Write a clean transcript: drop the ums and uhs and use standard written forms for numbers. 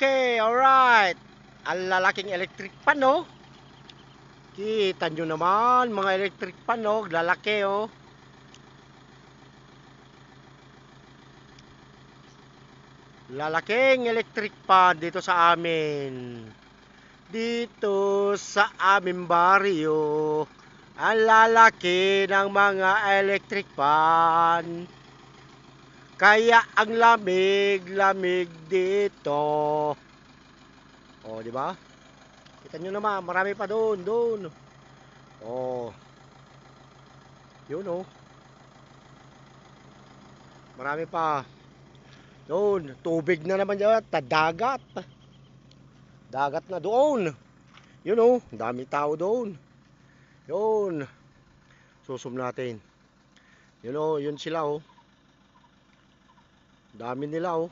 Okay, alright. Ang lalaking electric pan, oh. Kita nyo naman, mga electric pan, oh. Lalaki, oh. Lalaking electric pan dito sa amin. Dito sa aming baryo. Ang lalaki ng mga electric pan. Kaya ang lamig-lamig dito. Oh, di ba? Kita nyo naman, marami pa doon, doon. Oh. Yun, oh. Marami pa. Doon, tubig na naman dyan, dagat. Dagat na doon. Yun, oh, dami tao doon. Yun. Susum natin. Yun, oh, yun sila, oh. Dami nila, oh.